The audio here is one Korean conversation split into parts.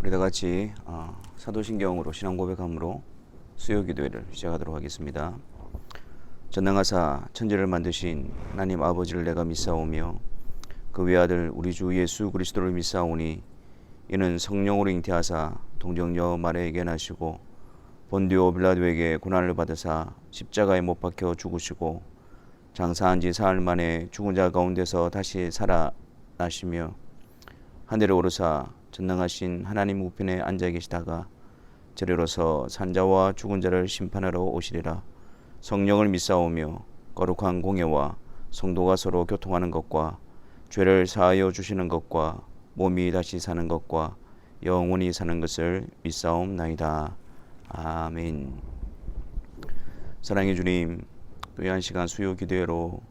우리 다 같이 사도신경으로 신앙 고백함으로 수요 기도회를 시작하도록 하겠습니다. 전능하사 천지를 만드신 하나님 아버지를 내가 믿사오며 그 외아들 우리 주 예수 그리스도를 믿사오니 이는 성령으로 잉태하사 동정녀 마리아에게 나시고 본디오 빌라도에게 고난을 받으사 십자가에 못 박혀 죽으시고 장사한 지 사흘 만에 죽은 자 가운데서 다시 살아나시며 하늘에 오르사 전능하신 하나님 우편에 앉아 계시다가 저리로서 산자와 죽은 자를 심판하러 오시리라. 성령을 믿사오며 거룩한 공예와 성도가 서로 교통하는 것과 죄를 사하여 주시는 것과 몸이 다시 사는 것과 영원히 사는 것을 믿사옵나이다. 아멘. 사랑의 주님, 또 이 한 시간 수요 기도회로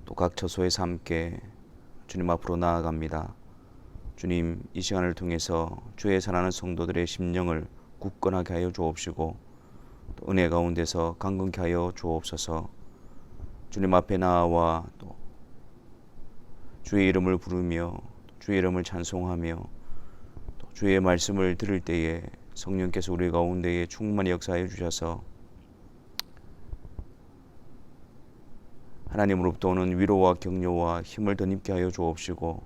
또 각 처소에서 함께 주님 앞으로 나아갑니다. 주님, 이 시간을 통해서 주의 사랑하는 성도들의 심령을 굳건하게 하여 주옵시고 또 은혜 가운데서 강건케 하여 주옵소서. 주님 앞에 나아와 또 주의 이름을 부르며 주의 이름을 찬송하며 또 주의 말씀을 들을 때에 성령께서 우리 가운데에 충만히 역사하여 주셔서 하나님으로부터 오는 위로와 격려와 힘을 덧입게 하여 주옵시고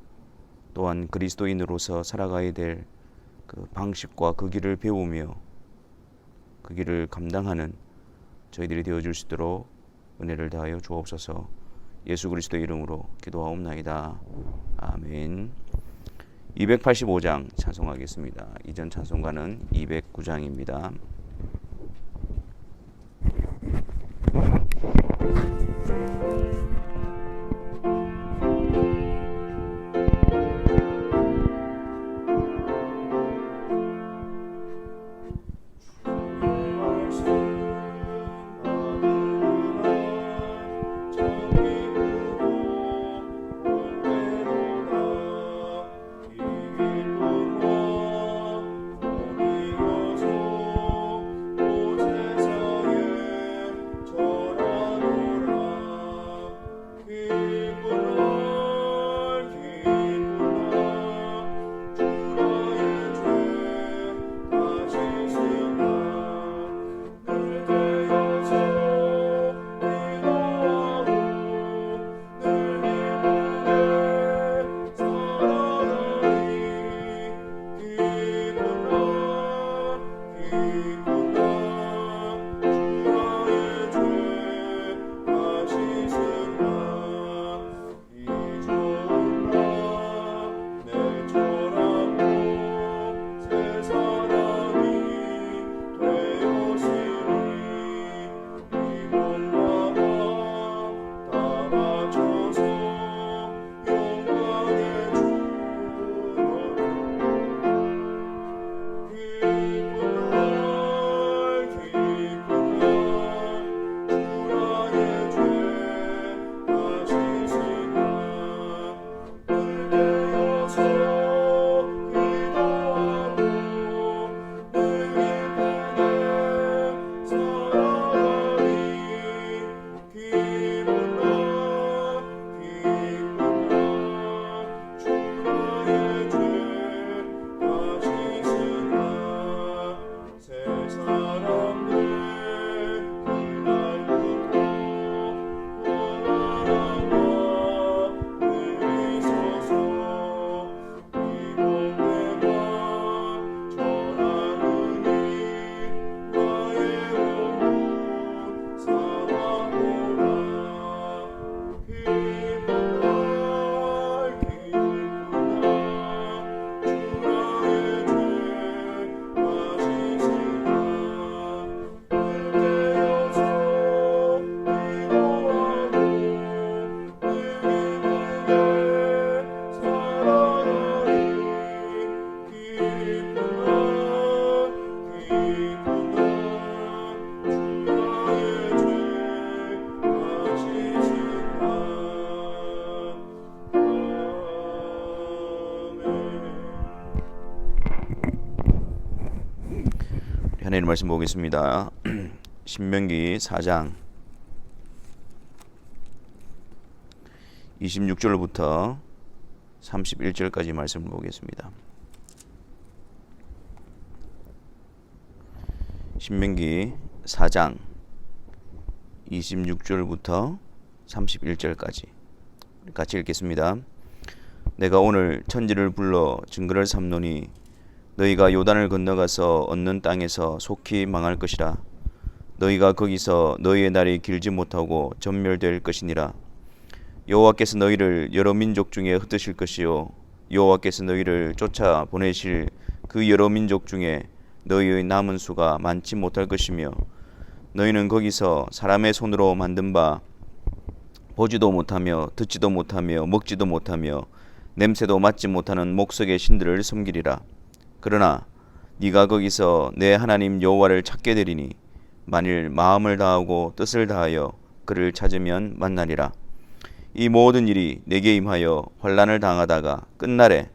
또한 그리스도인으로서 살아가야 될 그 방식과 그 길을 배우며 그 길을 감당하는 저희들이 되어줄 수 있도록 은혜를 다하여 주옵소서. 예수 그리스도의 이름으로 기도하옵나이다. 아멘. 285장 찬송하겠습니다. 이전 찬송가는 209장입니다. 하나님 말씀 보겠습니다. 신명기 4장 26절부터 31절까지 말씀을 보겠습니다. 신명기 4장 26절부터 31절까지 같이 읽겠습니다. 내가 오늘 천지를 불러 증거를 삼노니 너희가 요단을 건너가서 얻는 땅에서 속히 망할 것이라. 너희가 거기서 너희의 날이 길지 못하고 전멸될 것이니라. 여호와께서 너희를 여러 민족 중에 흩으실 것이요 여호와께서 너희를 쫓아 보내실 그 여러 민족 중에 너희의 남은 수가 많지 못할 것이며 너희는 거기서 사람의 손으로 만든 바 보지도 못하며 듣지도 못하며 먹지도 못하며 냄새도 맡지 못하는 목석의 신들을 섬기리라. 그러나 네가 거기서 내 하나님 여호와를 찾게 되리니 만일 마음을 다하고 뜻을 다하여 그를 찾으면 만나리라. 이 모든 일이 내게 임하여 환난을 당하다가 끝날에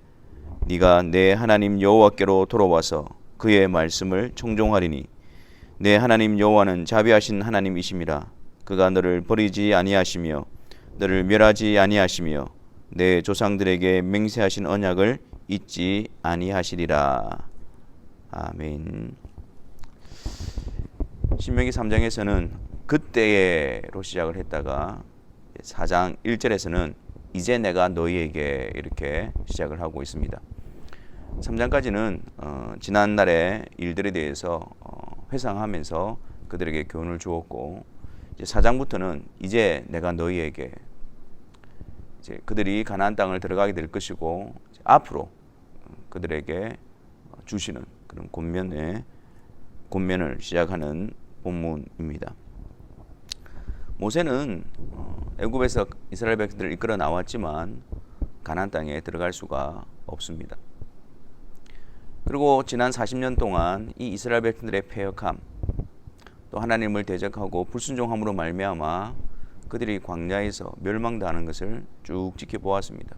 네가 내 하나님 여호와께로 돌아와서 그의 말씀을 청종하리니 내 하나님 여호와는 자비하신 하나님이심이라. 그가 너를 버리지 아니하시며 너를 멸하지 아니하시며 내 조상들에게 맹세하신 언약을 잊지 아니하시리라. 아멘. 신명기 3장에서는 그때로 시작을 했다가 4장 1절에서는 이제 내가 너희에게 이렇게 시작을 하고 있습니다. 3장까지는 지난날의 일들에 대해서 회상하면서 그들에게 교훈을 주었고, 이제 4장부터는 이제 내가 너희에게 이제 그들이 가나안 땅을 들어가게 될 것이고 앞으로 그들에게 주시는 그런 권면을 시작하는 본문입니다. 모세는 애굽에서 이스라엘 백성들을 이끌어 나왔지만 가나안 땅에 들어갈 수가 없습니다. 그리고 지난 40년 동안 이 이스라엘 백성들의 패역함, 또 하나님을 대적하고 불순종함으로 말미암아 그들이 광야에서 멸망당하는 것을 쭉 지켜보았습니다.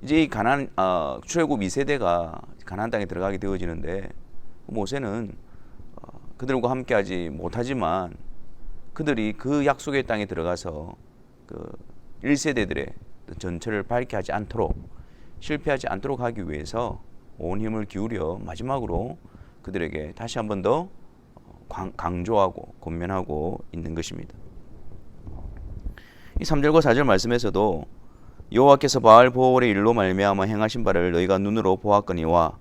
이제 이 출애굽 2세대가 가나안 땅에 들어가게 되어지는데 모세는 그들과 함께하지 못하지만 그들이 그 약속의 땅에 들어가서 그 1세대들의 전철을 밝게 하지 않도록, 실패하지 않도록 하기 위해서 온 힘을 기울여 마지막으로 그들에게 다시 한 번 더 강조하고 권면하고 있는 것입니다. 이 3절과 4절 말씀에서도 여호와께서 바알보올의 일로 말미암아 행하신 바를 너희가 눈으로 보았거니와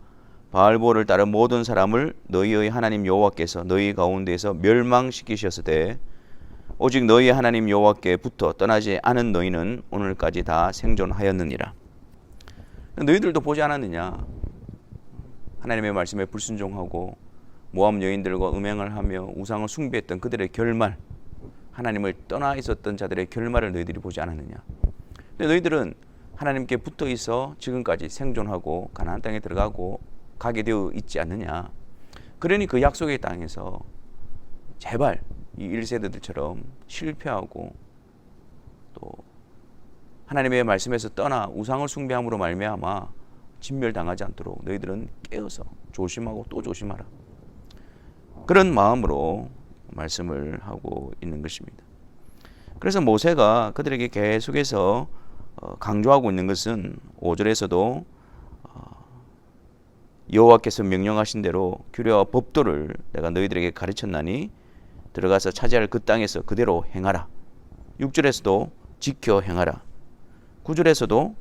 바알보올을 따른 모든 사람을 너희의 하나님 여호와께서 너희 가운데에서 멸망시키셨으되 오직 너희의 하나님 여호와께 붙어 떠나지 않은 너희는 오늘까지 다 생존하였느니라. 너희들도 보지 않았느냐? 하나님의 말씀에 불순종하고 모압 여인들과 음행을 하며 우상을 숭배했던 그들의 결말, 하나님을 떠나 있었던 자들의 결말을 너희들이 보지 않았느냐? 근데 너희들은 하나님께 붙어 있어 지금까지 생존하고 가나안 땅에 들어가고 가게 되어 있지 않느냐? 그러니 그 약속의 땅에서 제발 이 1세대들처럼 실패하고 또 하나님의 말씀에서 떠나 우상을 숭배함으로 말미암아 진멸당하지 않도록 너희들은 깨어서 조심하고 또 조심하라. 그런 마음으로 말씀을 하고 있는 것입니다. 그래서 모세가 그들에게 계속해서 강조하고 있는 것은 5절에서도 여호와께서 명령하신 대로 규례와 법도를 내가 너희들에게 가르쳤나니 들어가서 차지할 그 땅에서 그대로 행하라. 6절에서도 지켜 행하라. 9절에서도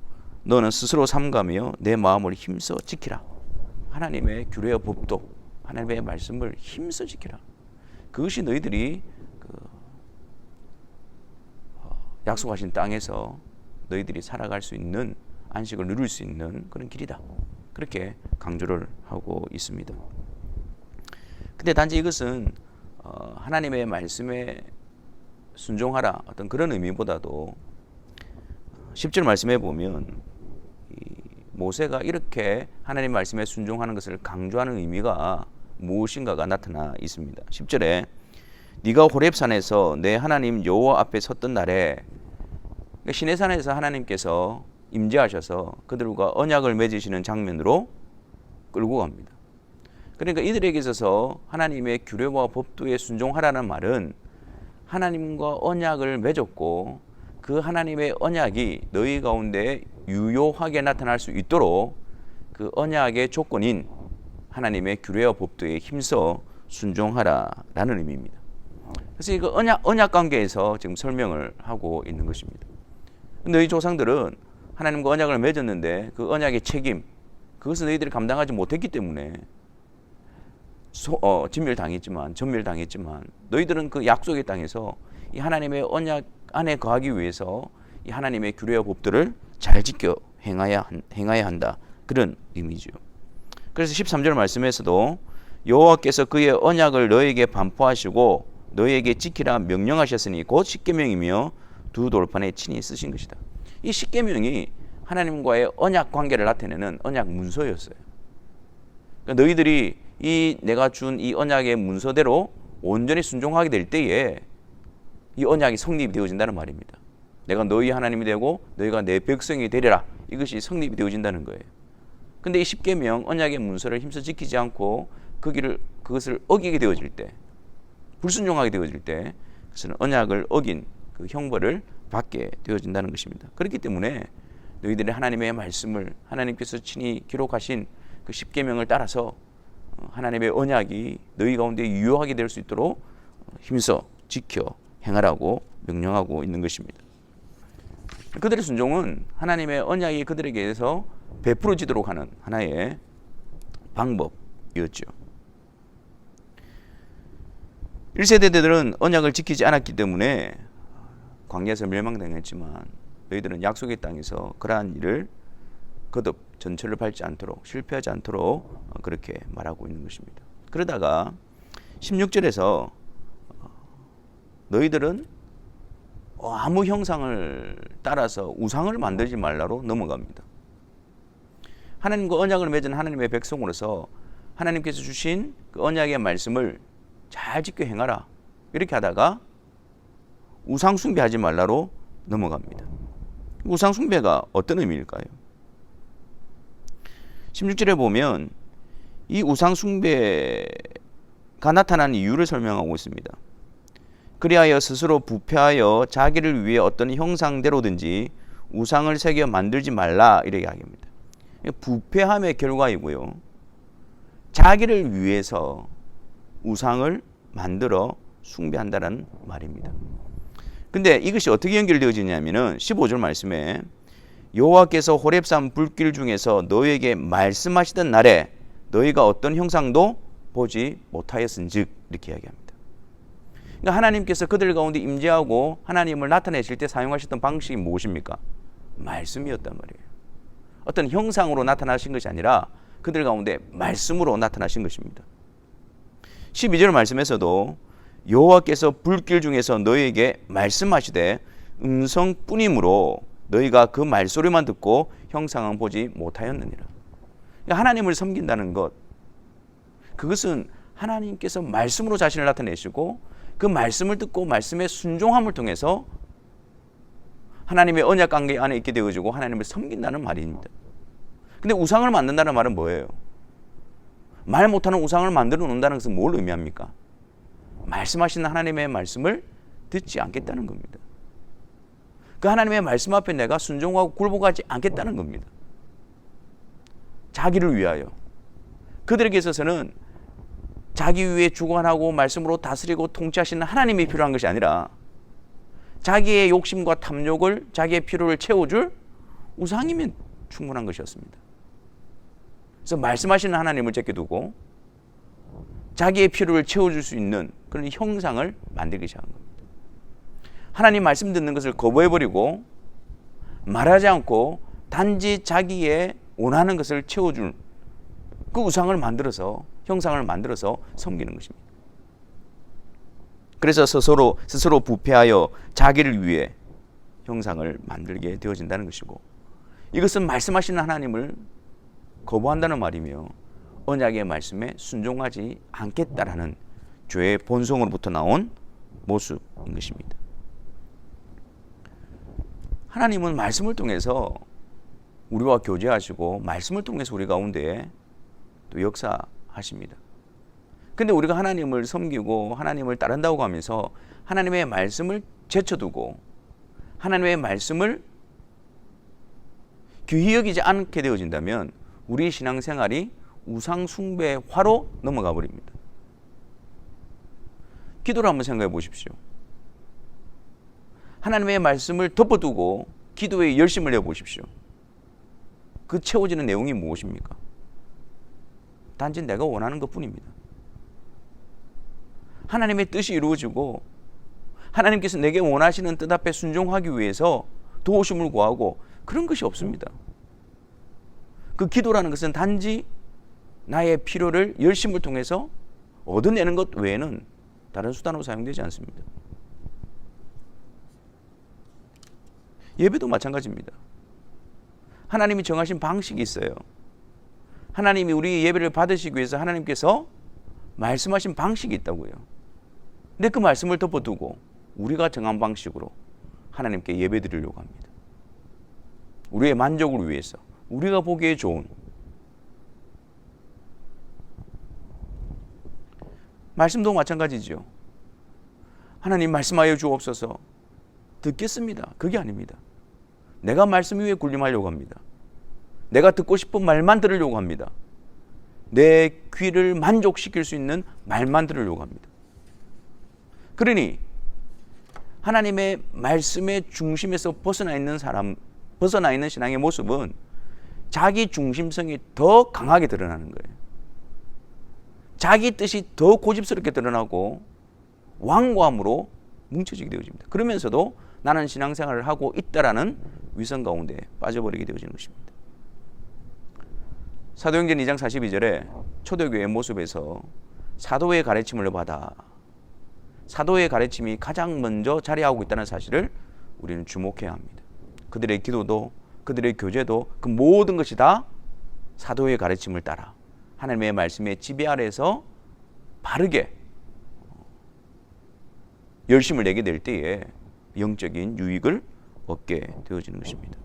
너는 스스로 삼가며 내 마음을 힘써 지키라. 하나님의 규례와 법도, 하나님의 말씀을 힘써 지키라. 그것이 너희들이 약속하신 땅에서 너희들이 살아갈 수 있는, 안식을 누릴 수 있는 그런 길이다. 그렇게 강조를 하고 있습니다. 근데 단지 이것은 하나님의 말씀에 순종하라 어떤 그런 의미보다도 10절 말씀에 보면 모세가 이렇게 하나님 말씀에 순종하는 것을 강조하는 의미가 무엇인가가 나타나 있습니다. 10절에 네가 호렙산에서 내 하나님 여호와 앞에 섰던 날에, 시내산에서 하나님께서 임재하셔서 그들과 언약을 맺으시는 장면으로 끌고 갑니다. 그러니까 이들에게 있어서 하나님의 규례와 법도에 순종하라는 말은 하나님과 언약을 맺었고 그 하나님의 언약이 너희 가운데 유효하게 나타날 수 있도록 그 언약의 조건인 하나님의 규례와 법도에 힘써 순종하라라는 의미입니다. 그래서 이거 언약 관계에서 지금 설명을 하고 있는 것입니다. 너희 조상들은 하나님과 언약을 맺었는데 그 언약의 책임, 그것을 너희들이 감당하지 못했기 때문에 전멸당했지만 너희들은 그 약속의 땅에서 이 하나님의 언약 안에 거하기 위해서 이 하나님의 규례와 법들을 잘 지켜 행해야 한다. 그런 의미죠. 그래서 13절 말씀에서도 여호와께서 그의 언약을 너에게 반포하시고 너에게 지키라 명령하셨으니 곧 십계명이며 두 돌판에 친히 쓰신 것이다. 이 십계명이 하나님과의 언약 관계를 나타내는 언약 문서였어요. 그러니까 너희들이 내가 준 이 언약의 문서대로 온전히 순종하게 될 때에 이 언약이 성립이 되어진다는 말입니다. 내가 너희 하나님이 되고 너희가 내 백성이 되리라. 이것이 성립이 되어진다는 거예요. 근데 이 십계명 언약의 문서를 힘써 지키지 않고 그것을 어기게 되어질 때, 불순종하게 되어질 때 그것은 언약을 어긴 그 형벌을 받게 되어진다는 것입니다. 그렇기 때문에 너희들의 하나님의 말씀을 하나님께서 친히 기록하신 그 십계명을 따라서 하나님의 언약이 너희 가운데 유효하게 될 수 있도록 힘써 지켜 행하라고 명령하고 있는 것입니다. 그들의 순종은 하나님의 언약이 그들에게서 베풀어지도록 하는 하나의 방법이었죠. 1세대들은 언약을 지키지 않았기 때문에 광야에서 멸망당했지만 너희들은 약속의 땅에서 그러한 일을 거듭 전철을 밟지 않도록 실패하지 않도록 그렇게 말하고 있는 것입니다. 그러다가 16절에서 너희들은 아무 형상을 따라서 우상을 만들지 말라로 넘어갑니다. 하나님과 언약을 맺은 하나님의 백성으로서 하나님께서 주신 그 언약의 말씀을 잘 지켜 행하라 이렇게 하다가 우상 숭배하지 말라로 넘어갑니다. 우상 숭배가 어떤 의미일까요? 16절에 보면 이 우상 숭배가 나타난 이유를 설명하고 있습니다. 그리하여 스스로 부패하여 자기를 위해 어떤 형상대로든지 우상을 새겨 만들지 말라 이렇게 이야기합니다. 부패함의 결과이고요. 자기를 위해서 우상을 만들어 숭배한다는 말입니다. 근데 이것이 어떻게 연결되어지냐면은 15절 말씀에 여호와께서 호렙산 불길 중에서 너희에게 말씀하시던 날에 너희가 어떤 형상도 보지 못하였은즉 이렇게 이야기합니다. 그러니까 하나님께서 그들 가운데 임재하고 하나님을 나타내실 때 사용하셨던 방식이 무엇입니까? 말씀이었단 말이에요. 어떤 형상으로 나타나신 것이 아니라 그들 가운데 말씀으로 나타나신 것입니다. 12절 말씀에서도 여호와께서 불길 중에서 너희에게 말씀하시되 음성뿐이므로 너희가 그 말소리만 듣고 형상은 보지 못하였느니라. 그러니까 하나님을 섬긴다는 것, 그것은 하나님께서 말씀으로 자신을 나타내시고 그 말씀을 듣고 말씀의 순종함을 통해서 하나님의 언약 관계 안에 있게 되어지고 하나님을 섬긴다는 말입니다. 근데 우상을 만든다는 말은 뭐예요? 말 못하는 우상을 만들어 놓는다는 것은 뭘 의미합니까? 말씀하시는 하나님의 말씀을 듣지 않겠다는 겁니다. 그 하나님의 말씀 앞에 내가 순종하고 굴복하지 않겠다는 겁니다. 자기를 위하여. 그들에게 있어서는 자기 위에 주관하고 말씀으로 다스리고 통치하시는 하나님이 필요한 것이 아니라 자기의 욕심과 탐욕을, 자기의 필요를 채워줄 우상이면 충분한 것이었습니다. 그래서 말씀하시는 하나님을 제껴두고 자기의 필요를 채워줄 수 있는 그런 형상을 만들기 시작한 겁니다. 하나님 말씀 듣는 것을 거부해버리고 말하지 않고 단지 자기의 원하는 것을 채워줄 그 우상을 만들어서, 형상을 만들어서 섬기는 것입니다. 그래서 스스로 부패하여 자기를 위해 형상을 만들게 되어진다는 것이고, 이것은 말씀하시는 하나님을 거부한다는 말이며 언약의 말씀에 순종하지 않겠다라는 죄의 본성으로부터 나온 모습인 것입니다. 하나님은 말씀을 통해서 우리와 교제하시고 말씀을 통해서 우리 가운데 또 역사하십니다. 근데 우리가 하나님을 섬기고 하나님을 따른다고 하면서 하나님의 말씀을 제쳐두고 하나님의 말씀을 귀히 여기지 않게 되어진다면 우리 신앙생활이 우상 숭배화로 넘어가 버립니다. 기도를 한번 생각해 보십시오. 하나님의 말씀을 덮어두고 기도에 열심을 내 보십시오. 그 채워지는 내용이 무엇입니까? 단지 내가 원하는 것뿐입니다. 하나님의 뜻이 이루어지고 하나님께서 내게 원하시는 뜻 앞에 순종하기 위해서 도우심을 구하고 그런 것이 없습니다. 그 기도라는 것은 단지 나의 필요를 열심을 통해서 얻어내는 것 외에는 다른 수단으로 사용되지 않습니다. 예배도 마찬가지입니다. 하나님이 정하신 방식이 있어요. 하나님이 우리 예배를 받으시기 위해서 하나님께서 말씀하신 방식이 있다고요. 근데 그 말씀을 덮어두고 우리가 정한 방식으로 하나님께 예배 드리려고 합니다. 우리의 만족을 위해서, 우리가 보기에 좋은. 말씀도 마찬가지죠. 하나님 말씀하여 주옵소서. 듣겠습니다. 그게 아닙니다. 내가 말씀 위에 군림하려고 합니다. 내가 듣고 싶은 말만 들으려고 합니다. 내 귀를 만족시킬 수 있는 말만 들으려고 합니다. 그러니 하나님의 말씀의 중심에서 벗어나 있는 신앙의 모습은 자기 중심성이 더 강하게 드러나는 거예요. 자기 뜻이 더 고집스럽게 드러나고 완고함으로 뭉쳐지게 되어집니다. 그러면서도 나는 신앙생활을 하고 있다라는 위선 가운데 빠져버리게 되어지는 것입니다. 사도행전 2장 42절에 초대교회의 모습에서 사도의 가르침을 받아 사도의 가르침이 가장 먼저 자리하고 있다는 사실을 우리는 주목해야 합니다. 그들의 기도도 그들의 교제도 그 모든 것이 다 사도의 가르침을 따라 하나님의 말씀의 지배 아래에서 바르게 열심을 내게 될 때에 영적인 유익을 얻게 되어지는 것입니다.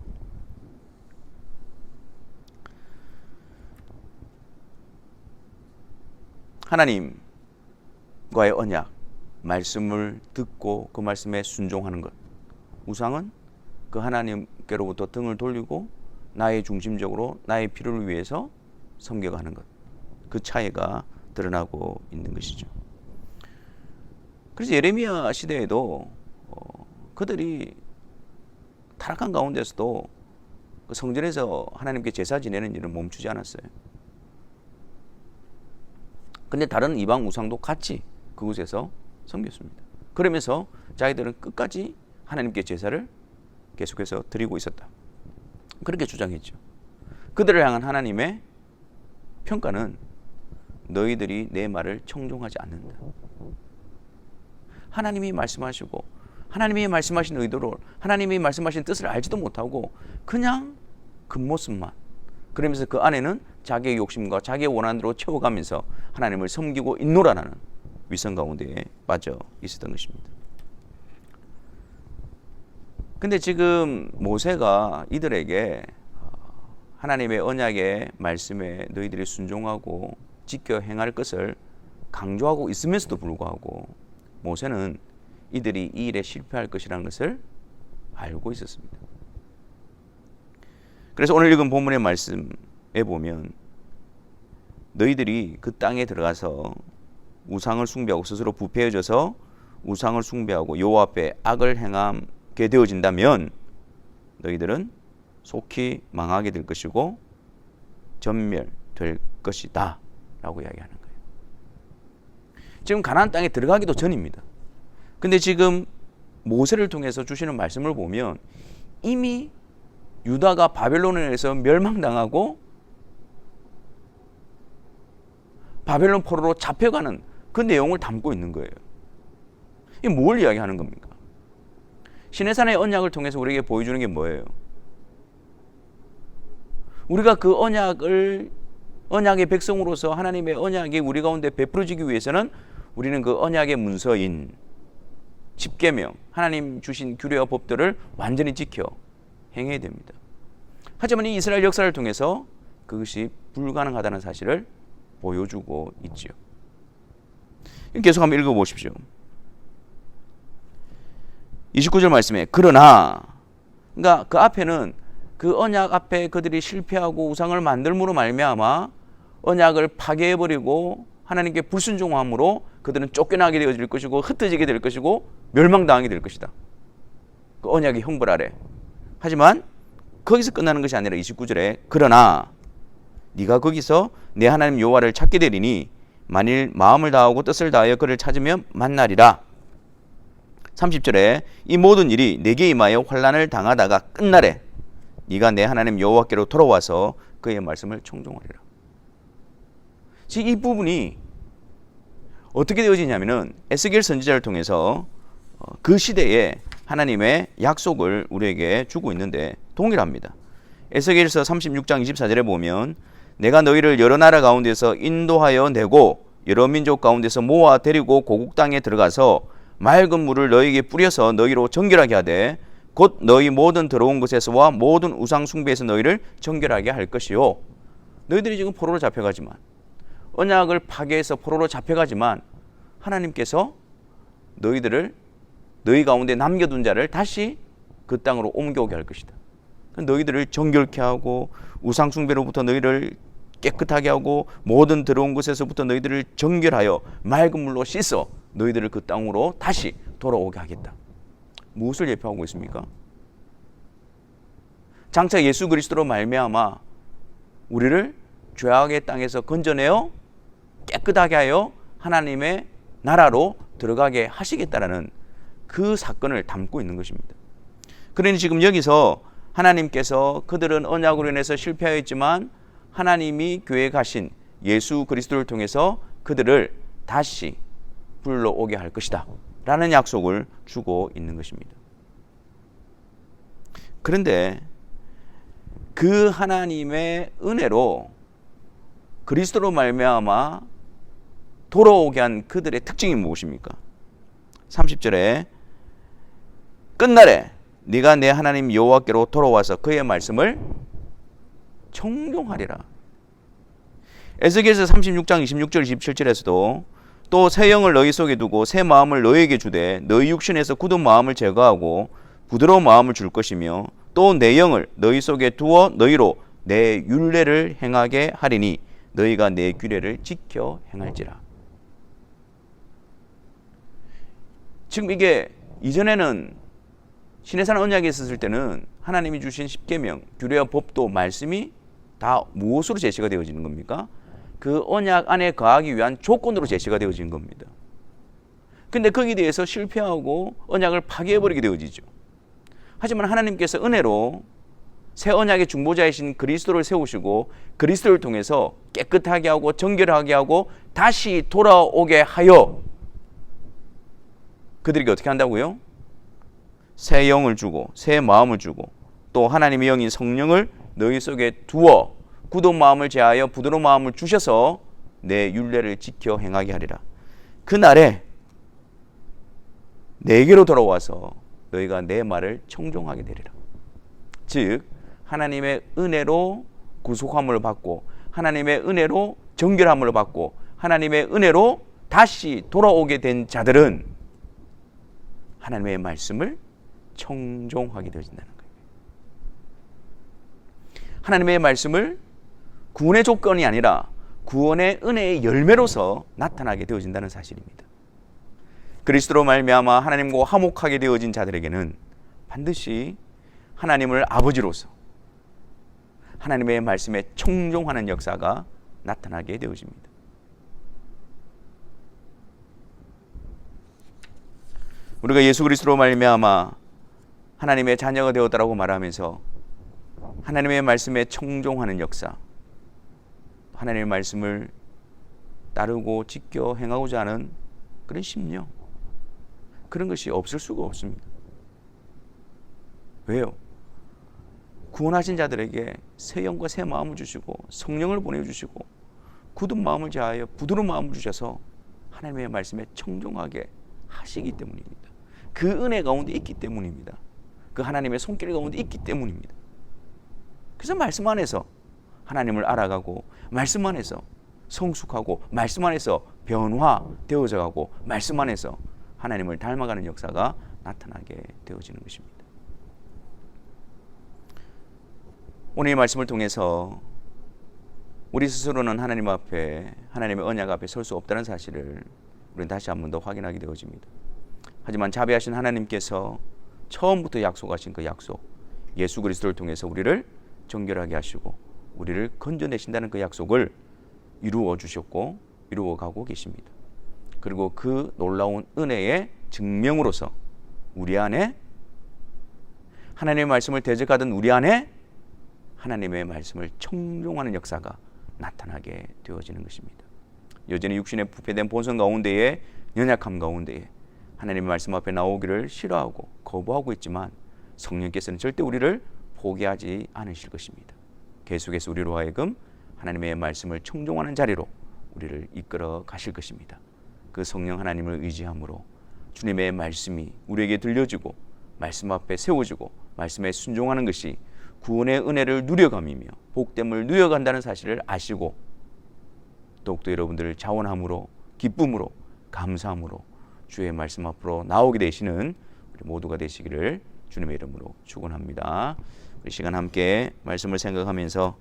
하나님과의 언약, 말씀을 듣고 그 말씀에 순종하는 것. 우상은 그 하나님께로부터 등을 돌리고 나의 중심적으로 나의 필요를 위해서 섬겨가는 것. 그 차이가 드러나고 있는 것이죠. 그래서 예레미야 시대에도 그들이 타락한 가운데서도 그 성전에서 하나님께 제사 지내는 일을 멈추지 않았어요. 근데 다른 이방 우상도 같이 그곳에서 섬겼습니다. 그러면서 자기들은 끝까지 하나님께 제사를 계속해서 드리고 있었다. 그렇게 주장했죠. 그들을 향한 하나님의 평가는 너희들이 내 말을 청종하지 않는다. 하나님이 말씀하시고 하나님이 말씀하신 의도를 하나님이 말씀하신 뜻을 알지도 못하고 그냥 겉모습만 그러면서 그 안에는 자기의 욕심과 자기의 원한대로 채워가면서 하나님을 섬기고 있노라라는 위선 가운데에 빠져 있었던 것입니다. 근데 지금 모세가 이들에게 하나님의 언약의 말씀에 너희들이 순종하고 지켜 행할 것을 강조하고 있으면서도 불구하고 모세는 이들이 이 일에 실패할 것이라는 것을 알고 있었습니다. 그래서 오늘 읽은 본문의 말씀에 보면 너희들이 그 땅에 들어가서 우상을 숭배하고 스스로 부패해져서 우상을 숭배하고 여호와 앞에 악을 행하게 되어진다면 너희들은 속히 망하게 될 것이고 전멸될 것이다 라고 이야기하는 거예요. 지금 가나안 땅에 들어가기도 전입니다. 근데 지금 모세를 통해서 주시는 말씀을 보면 이미 유다가 바벨론에 의해서 멸망당하고 바벨론 포로로 잡혀가는 그 내용을 담고 있는 거예요. 이게 뭘 이야기하는 겁니까? 시내산의 언약을 통해서 우리에게 보여주는 게 뭐예요? 우리가 그 언약의 백성으로서 하나님의 언약이 우리 가운데 베풀어지기 위해서는 우리는 그 언약의 문서인 십계명, 하나님 주신 규례와 법들을 완전히 지켜 행해야 됩니다. 하지만 이 이스라엘 역사를 통해서 그것이 불가능하다는 사실을 보여주고 있지요. 계속 한번 읽어보십시오. 29절 말씀에 그러나 그러니까 그 앞에는 그 언약 앞에 그들이 실패하고 우상을 만들므로 말미암아 언약을 파괴해버리고 하나님께 불순종함으로 그들은 쫓겨나게 되어질 것이고 흩어지게 될 것이고 멸망당하게 될 것이다. 그 언약의 형벌 아래. 하지만 거기서 끝나는 것이 아니라 29절에 그러나 네가 거기서 내 하나님 여호와를 찾게 되리니 만일 마음을 다하고 뜻을 다하여 그를 찾으면 만나리라. 30절에 이 모든 일이 내게 임하여 환난을 당하다가 끝날에 네가 내 하나님 여호와께로 돌아와서 그의 말씀을 청종하리라. 지금 이 부분이 어떻게 되어지냐면은 에스겔 선지자를 통해서 그 시대에 하나님의 약속을 우리에게 주고 있는데 동일합니다. 에스겔서 36장 24절에 보면 내가 너희를 여러 나라 가운데서 인도하여 내고 여러 민족 가운데서 모아 데리고 고국 땅에 들어가서 맑은 물을 너희에게 뿌려서 너희로 정결하게 하되 곧 너희 모든 더러운 것에서와 모든 우상 숭배에서 너희를 정결하게 할 것이요. 너희들이 지금 포로로 잡혀가지만 언약을 파괴해서 포로로 잡혀가지만 하나님께서 너희들을 너희 가운데 남겨둔 자를 다시 그 땅으로 옮겨오게 할 것이다. 너희들을 정결케 하고 우상 숭배로부터 너희를 깨끗하게 하고 모든 더러운 것에서부터 너희들을 정결하여 맑은 물로 씻어 너희들을 그 땅으로 다시 돌아오게 하겠다. 무엇을 예표하고 있습니까? 장차 예수 그리스도로 말미암아 우리를 죄악의 땅에서 건져내어 깨끗하게 하여 하나님의 나라로 들어가게 하시겠다라는 그 사건을 담고 있는 것입니다. 그러니 지금 여기서 하나님께서 그들은 언약으로 인해서 실패하였지만 하나님이 계획하신 예수 그리스도를 통해서 그들을 다시 불러오게 할 것이다 라는 약속을 주고 있는 것입니다. 그런데 그 하나님의 은혜로 그리스도로 말미암아 돌아오게 한 그들의 특징이 무엇입니까? 30절에 끝날에 네가 내 하나님 여호와께로 돌아와서 그의 말씀을 청종하리라. 에스겔서 36장 26절 27절에서도 또 새 영을 너희 속에 두고 새 마음을 너희에게 주되 너희 육신에서 굳은 마음을 제거하고 부드러운 마음을 줄 것이며 또 내 영을 너희 속에 두어 너희로 내 율례를 행하게 하리니 너희가 내 규례를 지켜 행할지라. 지금 이게 이전에는 시내산 언약에 있었을 때는 하나님이 주신 십계명, 규례와 법도 말씀이 다 무엇으로 제시가 되어지는 겁니까? 그 언약 안에 거하기 위한 조건으로 제시가 되어지는 겁니다. 근데 거기에 대해서 실패하고 언약을 파괴해버리게 되어지죠. 하지만 하나님께서 은혜로 새 언약의 중보자이신 그리스도를 세우시고 그리스도를 통해서 깨끗하게 하고 정결하게 하고 다시 돌아오게 하여 그들에게 어떻게 한다고요? 새 영을 주고 새 마음을 주고 또 하나님의 영인 성령을 너희 속에 두어 굳은 마음을 제하여 부드러운 마음을 주셔서 내 율례를 지켜 행하게 하리라. 그날에 내게로 돌아와서 너희가 내 말을 청종하게 되리라. 즉 하나님의 은혜로 구속함을 받고 하나님의 은혜로 정결함을 받고 하나님의 은혜로 다시 돌아오게 된 자들은 하나님의 말씀을 청종하게 되어진다는 거예요. 하나님의 말씀을 구원의 조건이 아니라 구원의 은혜의 열매로서 나타나게 되어진다는 사실입니다. 그리스도로 말미암아 하나님과 화목하게 되어진 자들에게는 반드시 하나님을 아버지로서 하나님의 말씀에 청종하는 역사가 나타나게 되어집니다. 우리가 예수 그리스도로 말미암아 하나님의 자녀가 되었다라고 말하면서 하나님의 말씀에 청종하는 역사, 하나님의 말씀을 따르고 지켜 행하고자 하는 그런 심령, 그런 것이 없을 수가 없습니다. 왜요? 구원하신 자들에게 새 영과 새 마음을 주시고 성령을 보내주시고 굳은 마음을 제하여 부드러운 마음을 주셔서 하나님의 말씀에 청종하게 하시기 때문입니다. 그 은혜 가운데 있기 때문입니다. 그 하나님의 손길 가운데 있기 때문입니다. 그래서 말씀 안에서 하나님을 알아가고 말씀 안에서 성숙하고 말씀 안에서 변화되어져 가고 말씀 안에서 하나님을 닮아가는 역사가 나타나게 되어지는 것입니다. 오늘 이 말씀을 통해서 우리 스스로는 하나님 앞에, 하나님의 언약 앞에 설 수 없다는 사실을 우리는 다시 한 번 더 확인하게 되어집니다. 하지만 자비하신 하나님께서 처음부터 약속하신 그 약속, 예수 그리스도를 통해서 우리를 정결하게 하시고 우리를 건져내신다는 그 약속을 이루어 주셨고 이루어 가고 계십니다. 그리고 그 놀라운 은혜의 증명으로서 우리 안에, 하나님의 말씀을 대적하던 우리 안에 하나님의 말씀을 청종하는 역사가 나타나게 되어지는 것입니다. 여전히 육신의 부패된 본성 가운데에, 연약함 가운데에 하나님의 말씀 앞에 나오기를 싫어하고 거부하고 있지만 성령께서는 절대 우리를 포기하지 않으실 것입니다. 계속해서 우리로 하여금 하나님의 말씀을 청종하는 자리로 우리를 이끌어 가실 것입니다. 그 성령 하나님을 의지함으로 주님의 말씀이 우리에게 들려지고 말씀 앞에 세워지고 말씀에 순종하는 것이 구원의 은혜를 누려감이며 복됨을 누려간다는 사실을 아시고 더욱더 여러분들을 자원함으로, 기쁨으로, 감사함으로 주의 말씀 앞으로 나오게 되시는 우리 모두가 되시기를 주님의 이름으로 축원합니다. 우리 시간 함께 말씀을 생각하면서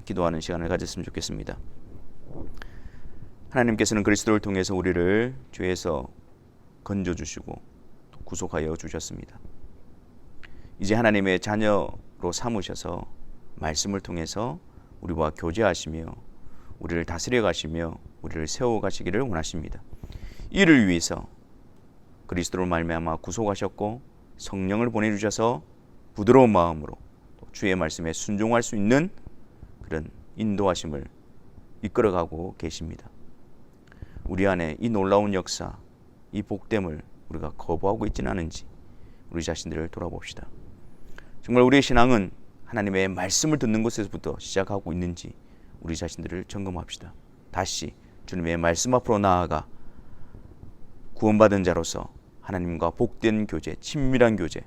기도하는 시간을 가졌으면 좋겠습니다. 하나님께서는 그리스도를 통해서 우리를 죄에서 건져주시고 구속하여 주셨습니다. 이제 하나님의 자녀로 삼으셔서 말씀을 통해서 우리와 교제하시며 우리를 다스려 가시며 우리를 세워 가시기를 원하십니다. 이를 위해서 그리스도로 말미암아 구속하셨고 성령을 보내주셔서 부드러운 마음으로 또 주의 말씀에 순종할 수 있는 그런 인도하심을 이끌어가고 계십니다. 우리 안에 이 놀라운 역사, 이 복됨을 우리가 거부하고 있지는 않은지 우리 자신들을 돌아봅시다. 정말 우리의 신앙은 하나님의 말씀을 듣는 것에서부터 시작하고 있는지 우리 자신들을 점검합시다. 다시 주님의 말씀 앞으로 나아가 구원받은 자로서 하나님과 복된 교제, 친밀한 교제,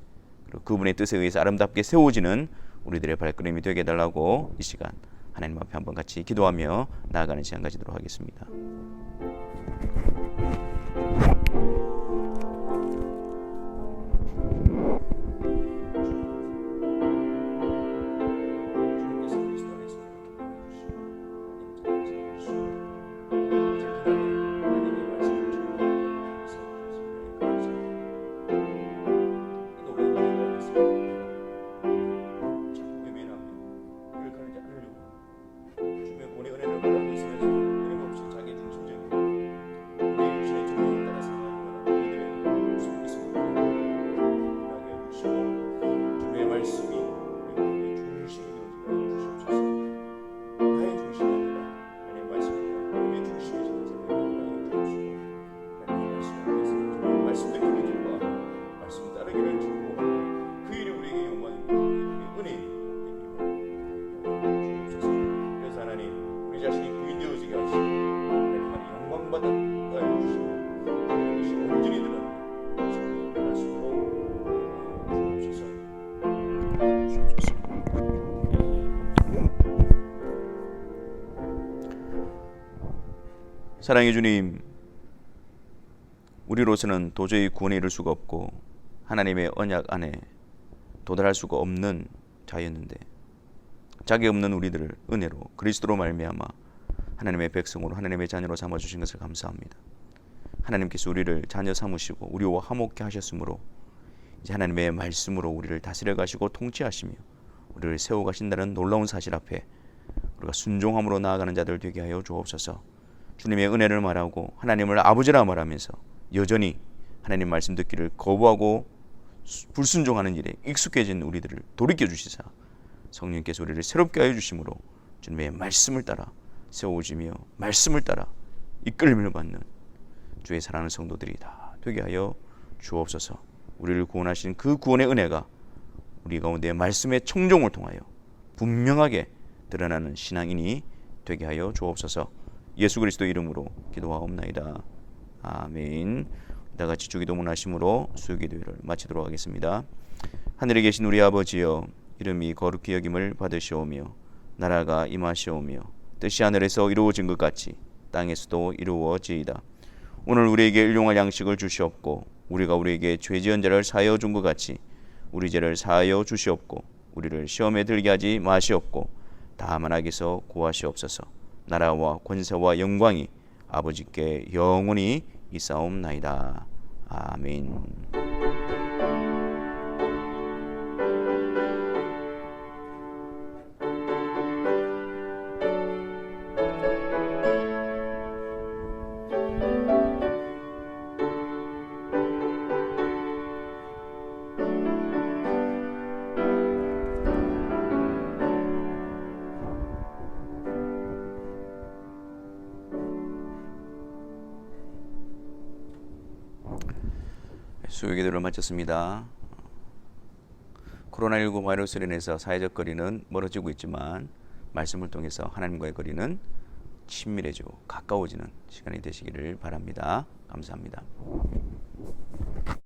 그리고 그분의 뜻에 의해서 아름답게 세워지는 우리들의 발걸음이 되게 해달라고 이 시간 하나님 앞에 한번 같이 기도하며 나아가는 시간 가지도록 하겠습니다. 사랑의 주님, 우리로서는 도저히 구원에 이를 수가 없고 하나님의 언약 안에 도달할 수가 없는 자였는데 자격 없는 우리들을 은혜로 그리스도로 말미암아 하나님의 백성으로 하나님의 자녀로 삼아주신 것을 감사합니다. 하나님께서 우리를 자녀 삼으시고 우리와 화목케 하셨으므로 이제 하나님의 말씀으로 우리를 다스려 가시고 통치하시며 우리를 세워 가신다는 놀라운 사실 앞에 우리가 순종함으로 나아가는 자들 되게 하여 주옵소서. 주님의 은혜를 말하고 하나님을 아버지라 말하면서 여전히 하나님 말씀 듣기를 거부하고 불순종하는 일에 익숙해진 우리들을 돌이켜 주시사 성령께서 우리를 새롭게 하여 주심으로 주님의 말씀을 따라 세워지며 말씀을 따라 이끌림을 받는 주의 사랑하는 성도들이 다 되게 하여 주옵소서. 우리를 구원하신 그 구원의 은혜가 우리 가운데 말씀의 청종을 통하여 분명하게 드러나는 신앙인이 되게 하여 주옵소서. 예수 그리스도 이름으로 기도하옵나이다. 아멘. 다 같이 주기도문 하심으로 수요기도회를 마치도록 하겠습니다. 하늘에 계신 우리 아버지여, 이름이 거룩히 여김을 받으시오며 나라가 임하시오며 뜻이 하늘에서 이루어진 것 같이 땅에서도 이루어지이다. 오늘 우리에게 일용할 양식을 주시옵고 우리가 우리에게 죄 지은 자를 사하여 준 것 같이 우리 죄를 사하여 주시옵고 우리를 시험에 들게 하지 마시옵고 다만 악에서 구하시옵소서. 나라와 권세와 영광이 아버지께 영원히 있사옵나이다. 아멘. 수요기도를 마쳤습니다. 코로나19 바이러스로 인해서 사회적 거리는 멀어지고 있지만 말씀을 통해서 하나님과의 거리는 친밀해지고 가까워지는 시간이 되시기를 바랍니다. 감사합니다.